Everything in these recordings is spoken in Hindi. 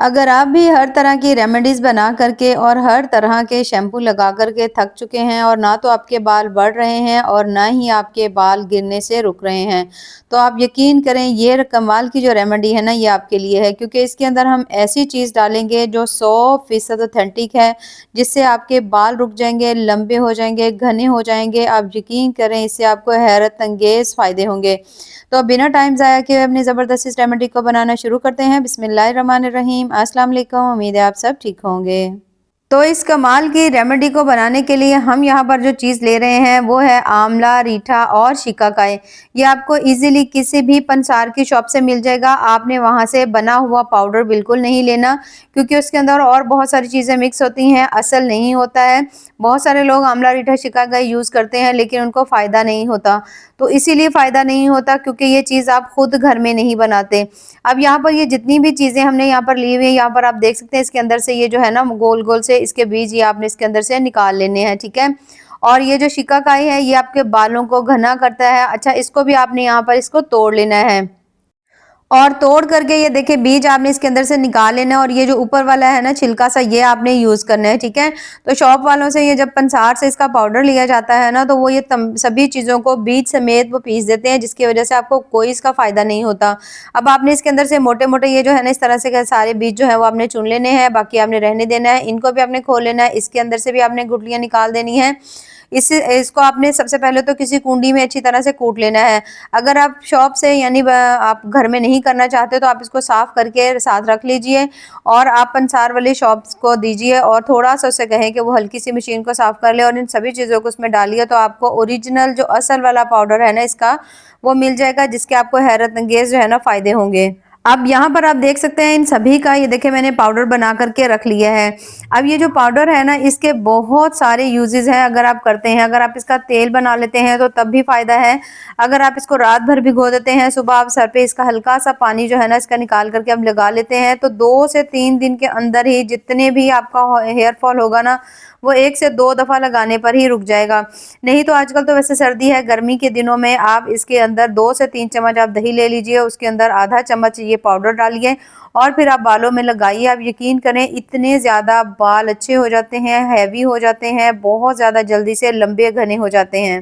अगर आप भी हर तरह की रेमेडीज़ बना करके और हर तरह के शैम्पू लगा कर के थक चुके हैं और ना तो आपके बाल बढ़ रहे हैं और ना ही आपके बाल गिरने से रुक रहे हैं, तो आप यकीन करें ये कमाल की जो रेमेडी है ना ये आपके लिए है, क्योंकि इसके अंदर हम ऐसी चीज़ डालेंगे जो 100% ऑथेंटिक है, जिससे आपके बाल रुक जाएंगे, लंबे हो जाएंगे, घने हो जाएंगे। आप यकीन करें इससे आपको हैरत अंगेज फ़ायदे होंगे। तो बिना टाइम ज़ाया किए अपनी ज़बरदस्त इस रेमेडी को बनाना शुरू करते हैं। बिस्मिल्लाहिर्रहमानिर्रहीम। अस्सलाम वालेकुम। उम्मीद है आप सब ठीक होंगे। तो इस कमाल की रेमेडी को बनाने के लिए हम यहाँ पर जो चीज़ ले रहे हैं वो है आंवला, रीठा और शिकाकाई। ये आपको इजीली किसी भी पंसार की शॉप से मिल जाएगा। आपने वहाँ से बना हुआ पाउडर बिल्कुल नहीं लेना, क्योंकि उसके अंदर और बहुत सारी चीज़ें मिक्स होती हैं, असल नहीं होता है। बहुत सारे लोग आंवला, रीठा, शिकाकाई यूज़ करते हैं लेकिन उनको फ़ायदा नहीं होता। तो इसीलिए फ़ायदा नहीं होता क्योंकि ये चीज़ आप खुद घर में नहीं बनाते। अब यहाँ पर ये जितनी भी चीज़ें हमने यहाँ पर ली हुई है, यहाँ पर आप देख सकते हैं इसके अंदर से ये जो है ना गोल-गोल से इसके बीज ये आपने इसके अंदर से निकाल लेने हैं, ठीक है? और ये जो शिकाकाई है ये आपके बालों को घना करता है। अच्छा, इसको भी आपने यहाँ पर इसको तोड़ लेना है। और तोड़ करके ये देखिए बीज आपने इसके अंदर से निकाल लेना है और ये जो ऊपर वाला है ना छिलका सा ये आपने यूज़ करना है, ठीक है? तो शॉप वालों से ये जब पंसार से इसका पाउडर लिया जाता है ना तो वो ये सभी चीज़ों को बीज समेत वो पीस देते हैं, जिसकी वजह से आपको कोई इसका फ़ायदा नहीं होता। अब आपने इसके अंदर से मोटे-मोटे ये जो है ना इस तरह से के सारे बीज जो है वो आपने चुन लेने हैं, बाकी आपने रहने देना है। इनको भी आपने खोल लेना है, इसके अंदर से भी आपने गुठलियाँ निकाल देनी है। इसको आपने सबसे पहले तो किसी कुंडी में अच्छी तरह से कूट लेना है। अगर आप शॉप से यानी आप घर में नहीं करना चाहते तो आप इसको साफ करके साथ रख लीजिए और आप पंसार वाली शॉप्स को दीजिए और थोड़ा सा उससे कहें कि वो हल्की सी मशीन को साफ कर ले और इन सभी चीज़ों को उसमें डालिए, तो आपको ओरिजिनल जो असल वाला पाउडर है ना इसका वो मिल जाएगा, जिसके आपको हैरत अंगेज जो है ना फ़ायदे होंगे। अब यहाँ पर आप देख सकते हैं इन सभी का ये देखिए मैंने पाउडर बना करके रख लिया है। अब ये जो पाउडर है ना इसके बहुत सारे यूजेस हैं अगर आप करते हैं। अगर आप इसका तेल बना लेते हैं तो तब भी फ़ायदा है। अगर आप इसको रात भर भिगो देते हैं, सुबह आप सर पे इसका हल्का सा पानी जो है ना इसका निकाल करके आप लगा लेते हैं, तो 2 से 3 दिन के अंदर ही जितने भी आपका हेयर फॉल होगा ना वो 1 से 2 दफ़ा लगाने पर ही रुक जाएगा। नहीं तो आजकल तो वैसे सर्दी है, गर्मी के दिनों में आप इसके अंदर 2 से 3 चम्मच आप दही ले लीजिए, उसके अंदर आधा चम्मच ये पाउडर डालिए और फिर आप बालों में लगाइए। आप यकीन करें इतने ज़्यादा बाल अच्छे हो जाते हैं, हैवी हो जाते हैं, बहुत ज़्यादा जल्दी से लंबे घने हो जाते हैं।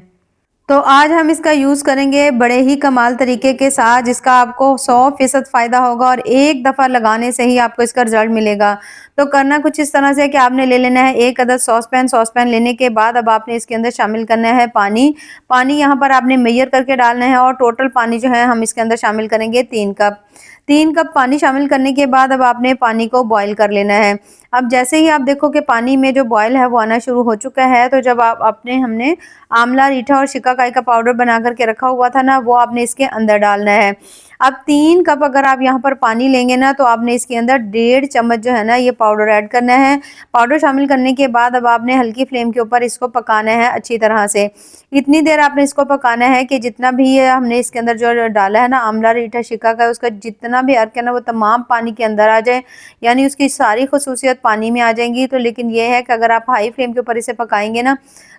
तो आज हम इसका यूज़ करेंगे बड़े ही कमाल तरीके के साथ, जिसका आपको 100% फ़ायदा होगा और एक दफ़ा लगाने से ही आपको इसका रिज़ल्ट मिलेगा। तो करना कुछ इस तरह से कि आपने ले लेना है 1 अदद सॉसपैन लेने के बाद अब आपने इसके अंदर शामिल करना है पानी। पानी यहाँ पर आपने मेजर करके डालना है और टोटल पानी जो है हम इसके अंदर शामिल करेंगे 3 कप। 3 कप पानी शामिल करने के बाद अब आपने पानी को बॉयल कर लेना है। अब जैसे ही आप देखो कि पानी में जो बॉयल है वो आना शुरू हो चुका है, तो जब आप हमने आंवला, रीठा और शिकाकाई का पाउडर बना करके रखा हुआ था ना वो आपने इसके अंदर डालना है। अब 3 कप अगर आप यहाँ पर पानी लेंगे ना तो आपने इसके अंदर 1.5 चम्मच जो है ना ये पाउडर ऐड करना है। पाउडर शामिल करने के बाद अब आपने हल्की फ्लेम के ऊपर इसको पकाना है अच्छी तरह से। इतनी देर आपने इसको पकाना है कि जितना भी ये हमने इसके अंदर जो डाला है ना आंवला, रीठा, शिकाकाई, उसका जितना भी अर्क है ना वो तमाम पानी के अंदर आ जाए, यानी उसकी सारी खसूसियत पानी में आ जाएंगी। तो लेकिन ये है कि अगर आप हाई फ्लेम के ऊपर इसे पकाएंगे ना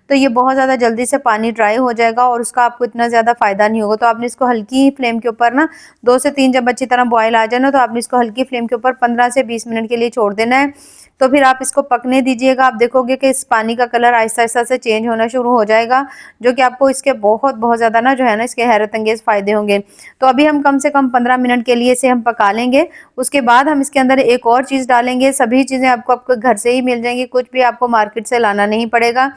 तो ये बहुत ज़्यादा जल्दी से पानी ड्राई हो जाएगा और उसका आपको इतना ज़्यादा फ़ायदा नहीं होगा। तो आपने इसको हल्की फ्लेम के ऊपर ना 2 से 3 जब अच्छी तरह बॉयल आ जाए ना तो आपने इसको हल्की फ्लेम के ऊपर 15 से 20 मिनट के लिए छोड़ देना है। तो फिर आप इसको पकने दीजिएगा। आप देखोगे कि इस पानी का कलर आहिस्ता-आहिस्ता से चेंज होना शुरू हो जाएगा, जो कि आपको इसके बहुत ज़्यादा ना जो है ना इसके हैरत अंगेज़ फ़ायदे होंगे। तो अभी हम कम से कम 15 मिनट के लिए इसे हम पका लेंगे। उसके बाद हम इसके अंदर एक और चीज़ डालेंगे। सभी चीज़ें आपको आपके घर से ही मिल जाएंगी, कुछ भी आपको मार्केट से लाना नहीं पड़ेगा।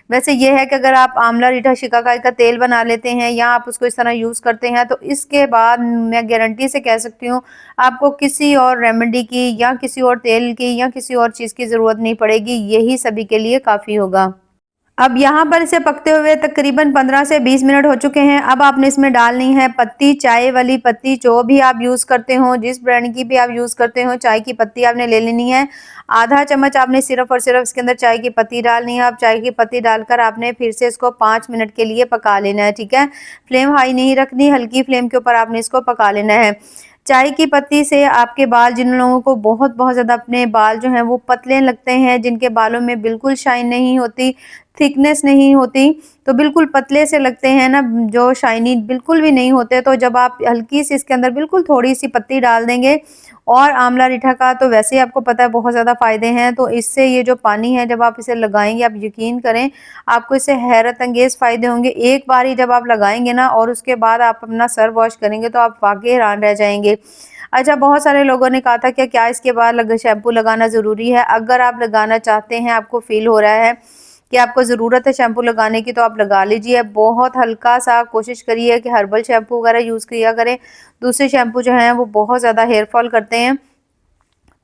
वैसे ये है कि अगर आप आंवला, रीठा, शिकाकाई का तेल बना लेते हैं या आप उसको इस तरह यूज़ करते हैं तो इसके बाद मैं गारंटी से कह सकती हूँ आपको किसी और रेमेडी की या किसी और तेल की या किसी और चीज़ की ज़रूरत नहीं पड़ेगी, यही सभी के लिए काफ़ी होगा। अब यहाँ पर इसे पकते हुए तकरीबन 15 से 20 मिनट हो चुके हैं। अब आपने इसमें डालनी है पत्ती, चाय वाली पत्ती, जो भी आप यूज़ करते हो, जिस ब्रांड की भी आप यूज़ करते हो, चाय की पत्ती आपने ले लेनी है। आधा चम्मच आपने सिर्फ़ और सिर्फ इसके अंदर चाय की पत्ती डालनी है। अब चाय की पत्ती डालकर आपने फिर से इसको 5 मिनट के लिए पका लेना है, ठीक है? फ्लेम हाई नहीं रखनी, हल्की फ्लेम के ऊपर आपने इसको पका लेना है। चाय की पत्ती से आपके बाल, जिन लोगों को बहुत ज़्यादा अपने बाल जो हैं वो पतले लगते हैं, जिनके बालों में बिल्कुल शाइन नहीं होती, थिकनेस नहीं होती, तो बिल्कुल पतले से लगते हैं ना, जो शाइनी बिल्कुल भी नहीं होते। तो जब आप हल्की सी इसके अंदर बिल्कुल थोड़ी-सी पत्ती डाल देंगे और आंवला रीठा का तो वैसे ही आपको पता है बहुत ज़्यादा फ़ायदे हैं, तो इससे ये जो पानी है जब आप इसे लगाएँगे, आप यकीन करें आपको इससे हैरत अंगेज़ फ़ायदे होंगे। एक बार ही जब आप लगाएँगे ना और उसके बाद आप अपना सर वॉश करेंगे तो आप वाक़ई हैरान रह जाएँगे। अच्छा, बहुत सारे लोगों ने कहा था कि क्या इसके बाद शैम्पू लगाना ज़रूरी है? अगर आप लगाना चाहते हैं, आपको फ़ील हो रहा है कि आपको ज़रूरत है शैम्पू लगाने की, तो आप लगा लीजिए। बहुत हल्का-सा कोशिश करिए कि हर्बल शैम्पू वगैरह यूज़ किया करें। दूसरे शैम्पू जो हैं वो बहुत ज़्यादा हेयर फॉल करते हैं,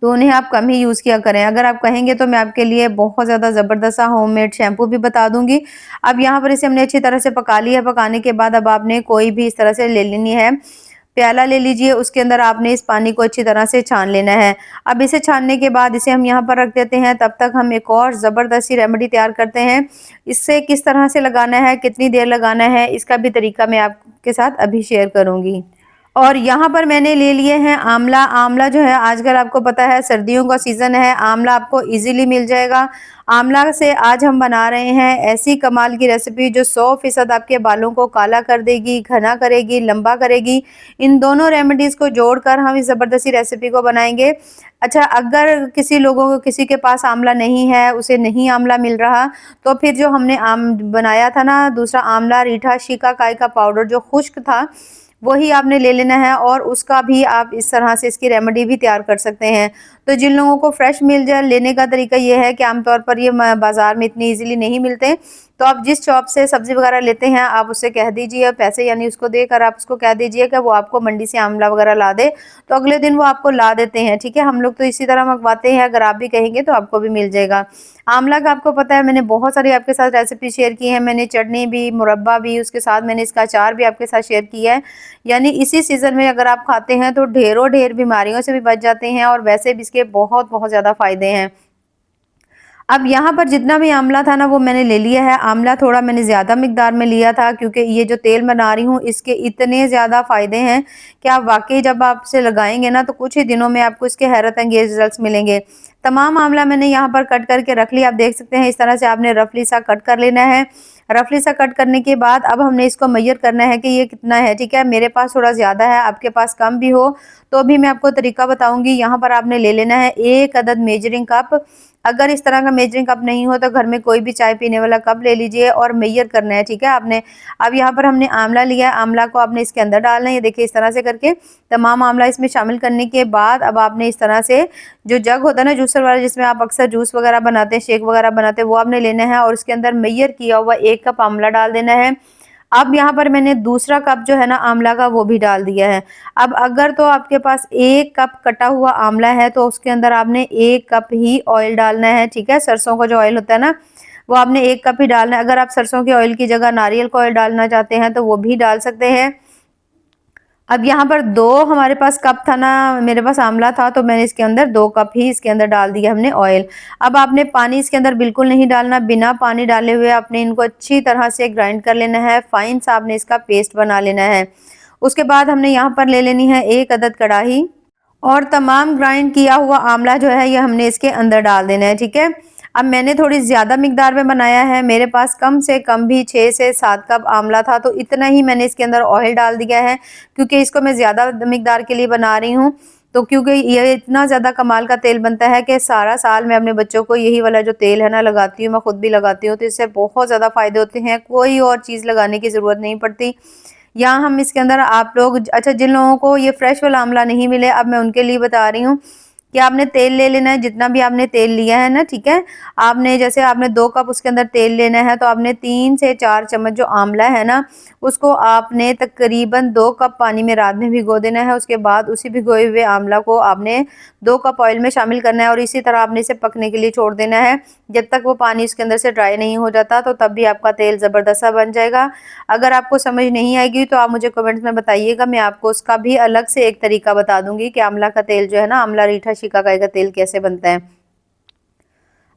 तो उन्हें आप कम ही यूज़ किया करें। अगर आप कहेंगे तो मैं आपके लिए बहुत ज़्यादा ज़बरदस्त सा होममेड शैम्पू भी बता दूँगी। अब यहाँ पर इसे हमने अच्छी तरह से पका लिया है, पकाने के बाद अब आपने कोई भी इस तरह से ले लेनी है, प्याला ले लीजिए, उसके अंदर आपने इस पानी को अच्छी तरह से छान लेना है। अब इसे छानने के बाद इसे हम यहाँ पर रख देते हैं, तब तक हम एक और ज़बरदस्त सी रेमेडी तैयार करते हैं। इससे किस तरह से लगाना है, कितनी देर लगाना है, इसका भी तरीका मैं आपके साथ अभी शेयर करूँगी। और यहाँ पर मैंने ले लिए हैं आंवला। आंवला जो है आजकल आपको पता है सर्दियों का सीज़न है, आंवला आपको ईज़िली मिल जाएगा। आंवला से आज हम बना रहे हैं ऐसी कमाल की रेसिपी जो 100% आपके बालों को काला कर देगी, घना करेगी, लंबा करेगी। इन दोनों रेमेडीज़ को जोड़कर हम इस ज़बरदस्ती रेसिपी को बनाएँगे। अच्छा, अगर किसी के पास आंवला नहीं है, उसे नहीं आंवला मिल रहा, तो फिर जो हमने बनाया था ना दूसरा आंवला रीठा शिकाकाई का पाउडर जो खुश्क था, वही आपने ले लेना है और उसका भी आप इस तरह से इसकी रेमेडी भी तैयार कर सकते हैं। तो जिन लोगों को फ्रेश मिल जाए, लेने का तरीका ये है कि आमतौर पर ये बाज़ार में इतनी ईज़िली नहीं मिलते, तो आप जिस शॉप से सब्ज़ी वगैरह लेते हैं, आप उससे कह दीजिए, पैसे यानी उसको देकर आप उसको कह दीजिए कि वो आपको मंडी से आंवला वगैरह ला दे, तो अगले दिन वो आपको ला देते हैं, ठीक है? हम लोग तो इसी तरह मँगवाते हैं, अगर आप भी कहेंगे तो आपको भी मिल जाएगा। आंवला का आपको पता है मैंने बहुत सारी आपके साथ रेसिपी शेयर की है, मैंने चटनी भी, मुरब्बा भी, उसके साथ मैंने इसका अचार भी आपके साथ शेयर किया है। यानी इसी सीज़न में अगर आप खाते हैं तो ढेरों ढेर बीमारियों से भी बच जाते हैं और वैसे भी इसके बहुत-बहुत ज़्यादा फ़ायदे हैं। अब यहाँ पर जितना भी आंवला था ना वो मैंने ले लिया है। आंवला थोड़ा मैंने ज़्यादा मिक़दार में लिया था क्योंकि ये जो तेल बना रही हूँ इसके इतने ज़्यादा फ़ायदे हैं कि आप वाक़ई जब आप इसे लगाएँगे ना तो कुछ ही दिनों में आपको इसके हैरत अंगेज़ रिज़ल्ट्स मिलेंगे। तमाम आंवला मैंने यहाँ पर कट करके रख लिया। आप देख सकते हैं इस तरह से आपने रफली सा कट कर लेना है। रफली सा कट करने के बाद अब हमने इसको मेज़र करना है कि ये कितना है, ठीक है? मेरे पास थोड़ा ज़्यादा है, आपके पास कम भी हो तो भी मैं आपको तरीका बताऊँगी। यहाँ पर आपने ले लेना है 1 अदद मेजरिंग कप। अगर इस तरह का मेजरिंग कप नहीं हो तो घर में कोई भी चाय पीने वाला कप ले लीजिए और मेजर करना है, ठीक है आपने। अब यहाँ पर हमने आंवला लिया है, आंवला को आपने इसके अंदर डालना है। ये देखिए इस तरह से करके तमाम आंवला इसमें शामिल करने के बाद अब आपने इस तरह से जो जग होता है ना जूसर वाला जिसमें आप अक्सर जूस वगैरह बनाते हैं, शेक वगैरह बनाते हैं, वो आपने लेना है और इसके अंदर मेजर किया हुआ 1 कप आंवला डाल देना है। अब यहाँ पर मैंने दूसरा कप जो है ना आंवला का वो भी डाल दिया है। अब अगर तो आपके पास 1 कप कटा हुआ आंवला है तो उसके अंदर आपने 1 कप ही ऑयल डालना है, ठीक है? सरसों का जो ऑयल होता है ना, वो आपने 1 कप ही डालना है। अगर आप सरसों के ऑयल की जगह नारियल का ऑयल डालना चाहते हैं तो वो भी डाल सकते हैं। अब यहाँ पर 2 हमारे पास कप था ना, मेरे पास आंवला था तो मैंने इसके अंदर 2 कप ही इसके अंदर डाल दिया हमने ऑयल। अब आपने पानी इसके अंदर बिल्कुल नहीं डालना, बिना पानी डाले हुए आपने इनको अच्छी तरह से ग्राइंड कर लेना है, फाइन सा आपने इसका पेस्ट बना लेना है। उसके बाद हमने यहाँ पर ले लेनी है 1 अदद कढ़ाई और तमाम ग्राइंड किया हुआ आंवला जो है ये हमने इसके अंदर डाल देना है, ठीक है? अब मैंने थोड़ी ज़्यादा मिकदार में बनाया है, मेरे पास कम से कम भी 6 से 7 कप आंवला था तो इतना ही मैंने इसके अंदर ऑयल डाल दिया है क्योंकि इसको मैं ज़्यादा मिकदार के लिए बना रही हूँ। तो क्योंकि ये इतना ज़्यादा कमाल का तेल बनता है कि सारा साल मैं अपने बच्चों को यही वाला जो तेल है ना लगाती हूँ, मैं खुद भी लगाती हूँ, तो इससे बहुत ज़्यादा फ़ायदे होते हैं, कोई और चीज़ लगाने की ज़रूरत नहीं पड़ती। यहाँ हम इसके अंदर आप लोग अच्छा जिन लोगों को ये फ्रेश वाला आंवला नहीं मिले अब मैं उनके लिए बता रही हूँ कि आपने तेल ले लेना है, जितना भी आपने तेल लिया है ना, ठीक है? आपने जैसे आपने 2 कप उसके अंदर तेल लेना है तो आपने 3 से 4 चम्मच जो आंवला है ना, उसको आपने तकरीबन 2 कप पानी में रात में भिगो देना है। उसके बाद उसी भिगोए हुए आंवला को आपने 2 कप ऑयल में शामिल करना है और इसी तरह आपने इसे पकने के लिए छोड़ देना है। जब तक वो पानी इसके अंदर से ड्राई नहीं हो जाता तो तब भी आपका तेल ज़बरदस्त सा बन जाएगा। अगर आपको समझ नहीं आएगी तो आप मुझे कमेंट्स में बताइएगा, मैं आपको उसका भी अलग से एक तरीका बता दूंगी कि आंवला का तेल जो है ना, आंवला रीठा शिकाकाई का तेल कैसे बनता है।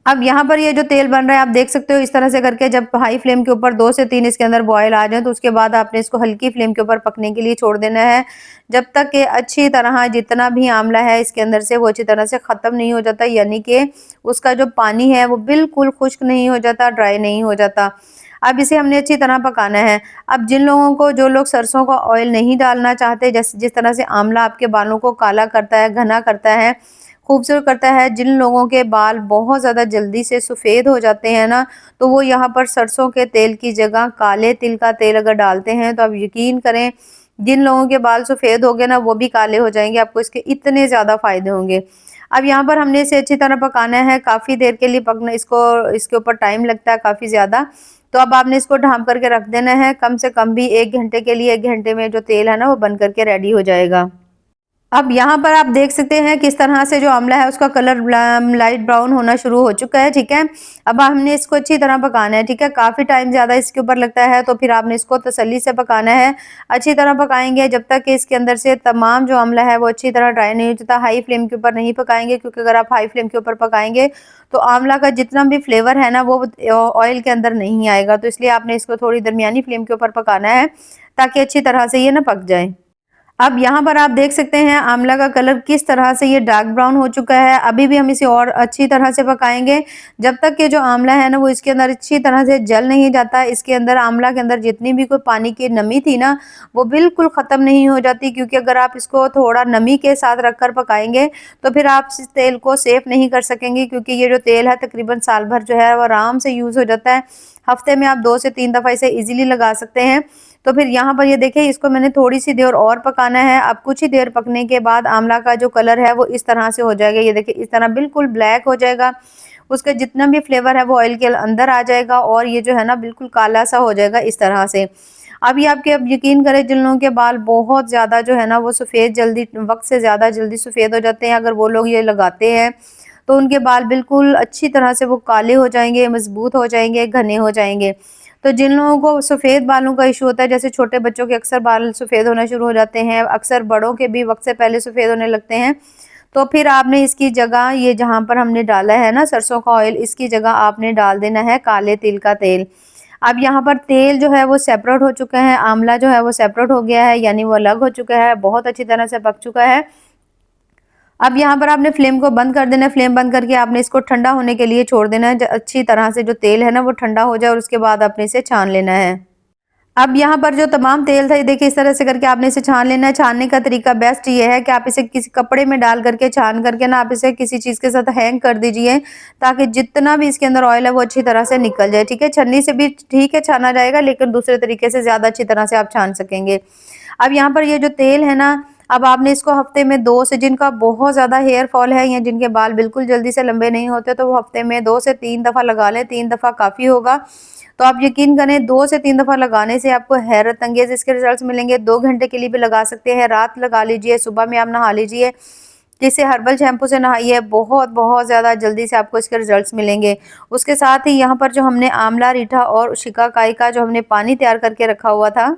अब यहाँ पर ये जो तेल बन रहा है आप देख सकते हो इस तरह से करके जब हाई फ्लेम के ऊपर 2 से 3 इसके अंदर बॉयल आ जाए तो उसके बाद आपने इसको हल्की फ्लेम के ऊपर पकने के लिए छोड़ देना है। जब तक कि अच्छी तरह जितना भी आंवला है इसके अंदर से वो अच्छी तरह से ख़त्म नहीं हो जाता, यानी कि उसका जो पानी है वो बिल्कुल खुश्क नहीं हो जाता, ड्राई नहीं हो जाता। अब इसे हमने अच्छी तरह पकाना है। अब जिन लोगों को जो लोग सरसों का ऑयल नहीं डालना चाहते, जिस तरह से आंवला आपके बालों को काला करता है, घना करता है, खूबसूरत करता है, जिन लोगों के बाल बहुत ज़्यादा जल्दी से सफ़ेद हो जाते हैं ना, तो वो यहाँ पर सरसों के तेल की जगह काले तिल का तेल अगर डालते हैं तो आप यकीन करें जिन लोगों के बाल सफ़ेद हो गए ना वो भी काले हो जाएंगे, आपको इसके इतने ज़्यादा फ़ायदे होंगे। अब यहाँ पर हमने इसे अच्छी तरह पकाना है, काफ़ी देर के लिए पकना इसको इसके ऊपर टाइम लगता है काफ़ी ज़्यादा। तो अब आपने इसको ढाँप करके रख देना है, कम से कम भी 1 घंटे के लिए, 1 घंटे में जो तेल है ना वो बन करके रेडी हो जाएगा। अब यहाँ पर आप देख सकते हैं किस तरह से जो आंवला है उसका कलर लाइट ब्राउन होना शुरू हो चुका है, ठीक है। अब हमने इसको अच्छी तरह पकाना है, ठीक है। काफ़ी टाइम ज़्यादा इसके ऊपर लगता है तो फिर आपने इसको तसल्ली से पकाना है। अच्छी तरह पकाएंगे जब तक कि इसके अंदर से तमाम जो आंवला है वो अच्छी तरह ड्राई नहीं हो जाता। हाई फ्लेम के ऊपर नहीं पकाएंगे क्योंकि अगर आप हाई फ्लेम के ऊपर पकाएंगे तो आंवला का जितना भी फ्लेवर है ना वो ऑयल के अंदर नहीं आएगा, तो इसलिए आपने इसको थोड़ी दरमियानी फ्लेम के ऊपर पकाना है ताकि अच्छी तरह से ये ना पक जाए। अब यहाँ पर आप देख सकते हैं आंवला का कलर किस तरह से ये डार्क ब्राउन हो चुका है। अभी भी हम इसे और अच्छी तरह से पकाएंगे जब तक कि जो आंवला है ना वो इसके अंदर अच्छी तरह से जल नहीं जाता। इसके अंदर आंवला के अंदर जितनी भी कोई पानी की नमी थी ना वो बिल्कुल ख़त्म नहीं हो जाती, क्योंकि अगर आप इसको थोड़ा नमी के साथ रख कर पकाएंगे तो फिर आप इस तेल को सेव नहीं कर सकेंगे, क्योंकि ये जो तेल है तकरीबन साल भर जो है वो आराम से यूज़ हो जाता है। हफ्ते में आप 2 से 3 दफ़ा इसे ईजिली लगा सकते हैं। तो फिर यहाँ पर ये देखिए इसको मैंने थोड़ी सी देर और पकाना है। अब कुछ ही देर पकने के बाद आंवला का जो कलर है वो इस तरह से हो जाएगा। ये देखिए इस तरह बिल्कुल ब्लैक हो जाएगा। उसका जितना भी फ्लेवर है वो ऑयल के अंदर आ जाएगा और ये जो है ना बिल्कुल काला सा हो जाएगा इस तरह से। अब यकीन करें जिन लोगों के बाल बहुत ज़्यादा जो है ना वो सफ़ेद जल्दी वक्त से ज़्यादा जल्दी सफ़ेद हो जाते हैं, अगर वो लोग ये लगाते हैं तो उनके बाल बिल्कुल अच्छी तरह से वो काले हो जाएंगे, मजबूत हो जाएंगे, घने हो जाएंगे। तो जिन लोगों को सफ़ेद बालों का इशू होता है, जैसे छोटे बच्चों के अक्सर बाल सफ़ेद होना शुरू हो जाते हैं, अक्सर बड़ों के भी वक्त से पहले सफ़ेद होने लगते हैं, तो फिर आपने इसकी जगह ये जहाँ पर हमने डाला है ना सरसों का ऑयल, इसकी जगह आपने डाल देना है काले तिल का तेल। अब यहाँ पर तेल जो है वो सेपरेट हो चुका है, आंवला जो है वो सेपरेट हो गया है, यानी वो अलग हो चुका है, बहुत अच्छी तरह से पक चुका है। अब यहाँ पर आपने फ्लेम को बंद कर देना है। फ्लेम बंद करके आपने इसको ठंडा होने के लिए छोड़ देना है। अच्छी तरह से जो तेल है ना वो ठंडा हो जाए और उसके बाद आपने इसे छान लेना है। अब यहाँ पर जो तमाम तेल था ये देखिए इस तरह से करके आपने इसे छान लेना है। छानने का तरीका बेस्ट ये है कि आप इसे किसी कपड़े में डाल करके छान करके ना आप इसे किसी चीज़ के साथ हैंग कर दीजिए, ताकि जितना भी इसके अंदर ऑयल है वो अच्छी तरह से निकल जाए, ठीक है। छन्नी से भी ठीक है छाना जाएगा, लेकिन दूसरे तरीके से ज़्यादा अच्छी तरह से आप छान सकेंगे। अब यहाँ पर ये जो तेल है ना, अब आपने इसको हफ्ते में 2 से, जिनका बहुत ज़्यादा हेयर फॉल है या जिनके बाल बिल्कुल जल्दी से लंबे नहीं होते, तो वो हफ्ते में 2 से 3 दफ़ा लगा लें। 3 दफ़ा काफ़ी होगा। तो आप यकीन करें 2 से 3 दफ़ा लगाने से आपको हैरत अंगेज़ इसके रिजल्ट्स मिलेंगे। 2 घंटे के लिए भी लगा सकते हैं, रात लगा लीजिए, सुबह में आप नहा लीजिए। जिसे हर्बल शैम्पू से नहाइए, बहुत बहुत ज़्यादा जल्दी से आपको इसके रिजल्ट्स मिलेंगे। उसके साथ ही यहाँ पर जो हमने आंवला, रीठा और शिकाकाई का जो हमने पानी तैयार करके रखा हुआ था,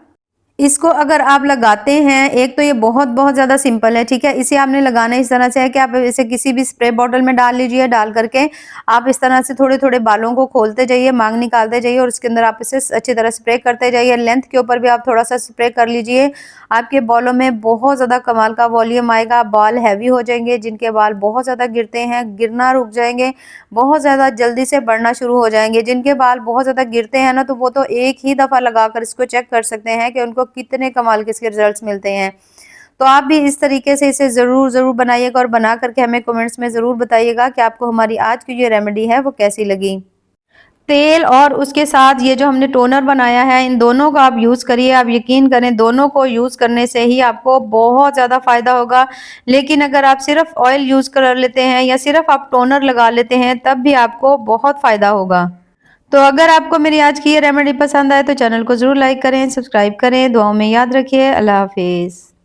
इसको अगर आप लगाते हैं, एक तो ये बहुत बहुत ज़्यादा सिंपल है, ठीक है। इसे आपने लगाना इस तरह से है कि आप इसे किसी भी स्प्रे बॉटल में डाल लीजिए। डाल करके आप इस तरह से थोड़े थोड़े बालों को खोलते जाइए, मांग निकालते जाइए और उसके अंदर आप इसे अच्छी तरह स्प्रे करते जाइए। लेंथ के ऊपर भी आप थोड़ा सा स्प्रे कर लीजिए। आपके बालों में बहुत ज़्यादा कमाल का वॉल्यूम आएगा, बाल हैवी हो जाएंगे। जिनके बाल बहुत ज़्यादा गिरते हैं, गिरना रुक जाएंगे, बहुत ज़्यादा जल्दी से बढ़ना शुरू हो जाएंगे। जिनके बाल बहुत ज़्यादा गिरते हैं ना, तो वो तो एक ही दफ़ा लगाकर इसको चेक कर सकते हैं कि उनको कितने कमाल के इसके रिजल्ट्स मिलते हैं। तो आप भी इस तरीके से इसे ज़रूर बनाइएगा और बना करके हमें कमेंट्स में ज़रूर बताइएगा कि आपको हमारी आज की जो रेमेडी है वो कैसी लगी। तेल और उसके साथ ये जो हमने टोनर बनाया है, इन दोनों का आप यूज़ करिए। आप यकीन करें दोनों को यूज़ करने से ही आपको बहुत ज़्यादा फ़ायदा होगा। लेकिन अगर आप सिर्फ ऑयल यूज़ कर लेते हैं या सिर्फ आप टोनर लगा लेते हैं तब भी आपको बहुत फ़ायदा होगा। तो अगर आपको मेरी आज की ये रेमेडी पसंद आए तो चैनल को ज़रूर लाइक करें, सब्सक्राइब करें। दुआओं में याद रखिए। अल्लाह हाफिज़।